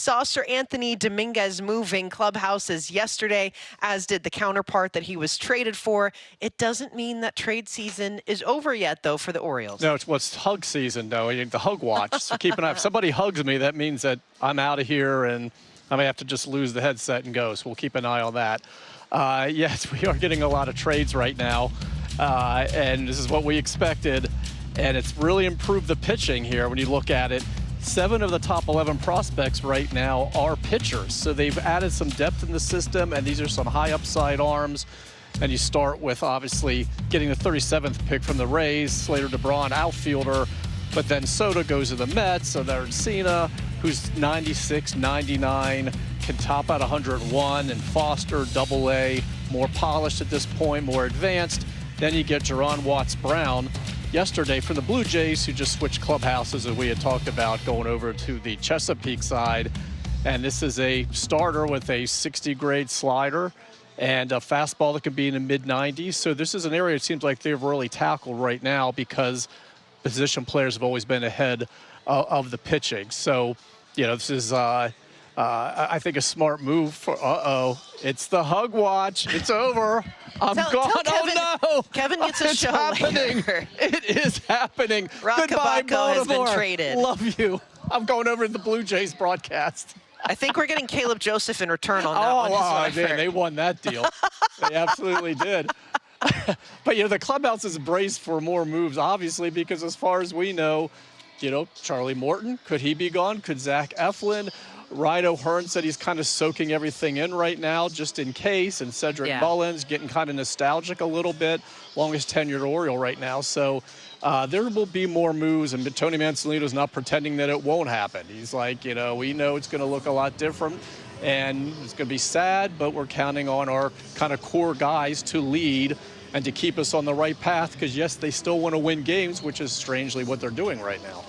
saw Sir Anthony Dominguez moving clubhouses yesterday, as did the counterpart that he was traded for. It doesn't mean that trade season is over yet, though, for the Orioles. No, it's hug season, though. The hug watch. So keep an eye. If somebody hugs me, that means that I'm out of here and I may have to just lose the headset and go. So we'll keep an eye on that. Yes, we are getting a lot of trades right now, and this is what we expected. And it's really improved the pitching here when you look at it. 7 of the top 11 prospects right now are pitchers. So they've added some depth in the system, and these are some high upside arms. And you start with, obviously, getting the 37th pick from the Rays, Slater DeBron, outfielder. But then Soto goes to the Mets, so there's Cena, who's 96, 99, can top out 101, and Foster, Double-A, more polished at this point, more advanced. Then you get Jaron Watts-Brown yesterday from the Blue Jays, who just switched clubhouses, as we had talked about, going over to the Chesapeake side. And this is a starter with a 60-grade slider and a fastball that could be in the mid-90s. So this is an area it seems like they've really tackled right now because position players have always been ahead of the pitching. So, this is, I think, a smart move for, it's the hug watch. It's over. I'm gone. Kevin, oh, no. Kevin gets a it's show happening. later. It is happening. Roch Goodbye, Kubatko has been Baltimore. traded. Love you. I'm going over to the Blue Jays broadcast. I think we're getting Caleb Joseph in return on that one. Oh, man, they won that deal. They absolutely did. But, the clubhouse is braced for more moves, obviously, because as far as we know, Charlie Morton, could he be gone? Could Zach Eflin? Ryan O'Hearn said he's kind of soaking everything in right now just in case, and Cedric Mullins getting kind of nostalgic a little bit, longest tenured Oriole right now. So there will be more moves, and Tony Mansolino's not pretending that it won't happen. He's like, we know it's going to look a lot different, and it's going to be sad, but we're counting on our kind of core guys to lead and to keep us on the right path, because, yes, they still want to win games, which is strangely what they're doing right now.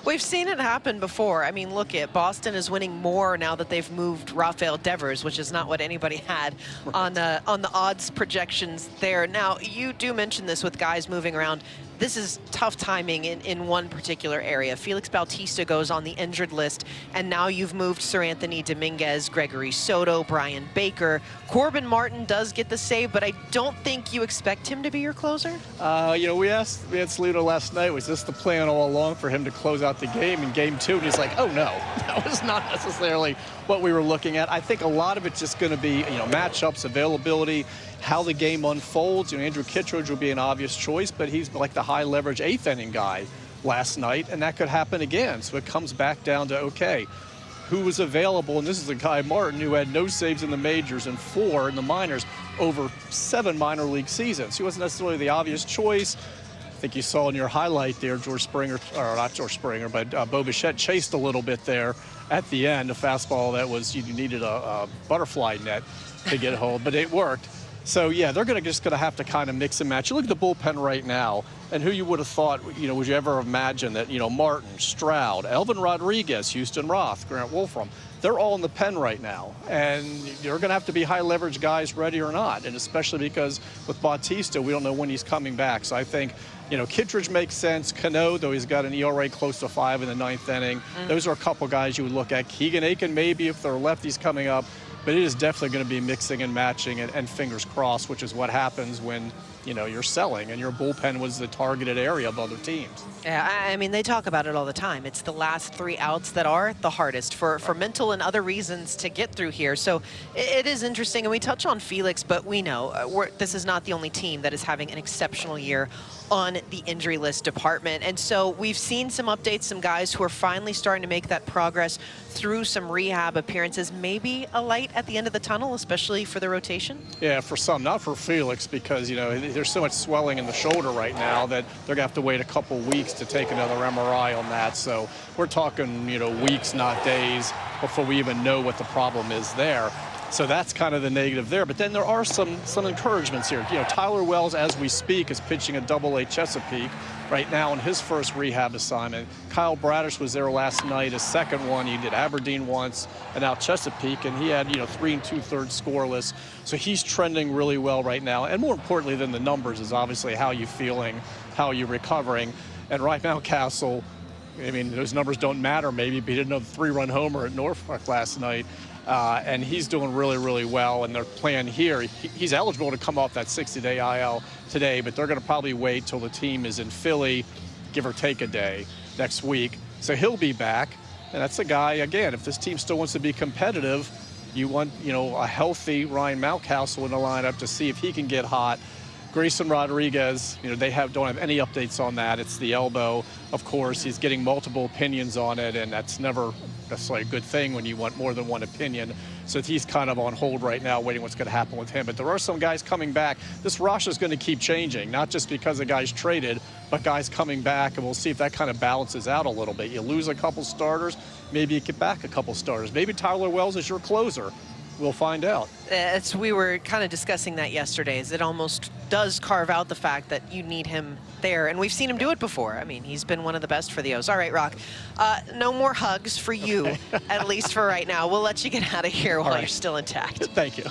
We've seen it happen before. I mean, look at Boston is winning more now that they've moved Rafael Devers, which is not what anybody had on the odds projections there. Now, you do mention this with guys moving around. This is tough timing in one particular area. Felix Bautista goes on the injured list, and now you've moved Sir Anthony Dominguez, Gregory Soto, Brian Baker. Corbin Martin does get the save, but I don't think you expect him to be your closer. We had Slater last night, was this the plan all along for him to close out the game in game 2? And he's like, oh, no, that was not necessarily what we were looking at. I think a lot of it's just going to be, matchups, availability, how the game unfolds. Andrew Kittredge would be an obvious choice, but he's like the high leverage 8th inning guy last night, and that could happen again. So it comes back down to, okay, who was available? And this is a guy, Martin, who had no saves in the majors and 4 in the minors over 7 minor league seasons. He wasn't necessarily the obvious choice. I think you saw in your highlight there, George Springer, or not George Springer, but Bo Bichette chased a little bit there at the end, a fastball that was, you needed a butterfly net to get hold, but it worked. So, yeah, they're just going to have to kind of mix and match. You look at the bullpen right now, and who you would have thought, would you ever imagine that, Martin, Stroud, Elvin Rodriguez, Houston Roth, Grant Wolfram, they're all in the pen right now. And you're going to have to be high leverage guys ready or not, and especially because with Bautista, we don't know when he's coming back. So I think, Kittredge makes sense. Cano, though he's got an ERA close to 5 in the 9th inning. Those are a couple guys you would look at. Keegan Aiken maybe if they're lefties coming up. But it is definitely going to be mixing and matching and fingers crossed, which is what happens when, you're selling and your bullpen was the targeted area of other teams. Yeah, I mean, they talk about it all the time. It's the last 3 outs that are the hardest for mental and other reasons to get through here. So it is interesting, and we touch on Felix, but we know this is not the only team that is having an exceptional year on the injury list department. And so we've seen some updates, some guys who are finally starting to make that progress through some rehab appearances. Maybe a light at the end of the tunnel, especially for the rotation? Yeah, for some, not for Felix, because, there's so much swelling in the shoulder right now that they're going to have to wait a couple weeks to take another MRI on that. So we're talking, weeks, not days, before we even know what the problem is there. So that's kind of the negative there. But then there are some encouragements here. Tyler Wells, as we speak, is pitching a Double-A Chesapeake right now in his first rehab assignment. Kyle Bradish was there last night, his second one. He did Aberdeen once and now Chesapeake, and he had 3 2/3 scoreless. So he's trending really well right now. And more importantly than the numbers is obviously how you feeling, how you recovering. And right now, Castle, I mean, those numbers don't matter maybe, but he didn't have a 3-run homer at Norfolk last night. And he's doing really, really well. And they're playing here. He's eligible to come off that 60-day IL today, but they're going to probably wait till the team is in Philly, give or take a day next week. So he'll be back. And that's a guy, again, if this team still wants to be competitive, you want, a healthy Ryan Mountcastle in the lineup to see if he can get hot. Grayson Rodriguez, they don't have any updates on that. It's the elbow, of course. He's getting multiple opinions on it, and that's never necessarily a good thing when you want more than one opinion. So he's kind of on hold right now, waiting what's going to happen with him. But there are some guys coming back. This roster is going to keep changing, not just because of guys traded, but guys coming back, and we'll see if that kind of balances out a little bit. You lose a couple starters, maybe you get back a couple starters. Maybe Tyler Wells is your closer. We'll find out. We were kind of discussing that yesterday, is it almost does carve out the fact that you need him there, and we've seen him do it before. I mean, he's been one of the best for the O's. All right, Roch, no more hugs for you, at least for right now. We'll let you get out of here while you're still intact. Thank you.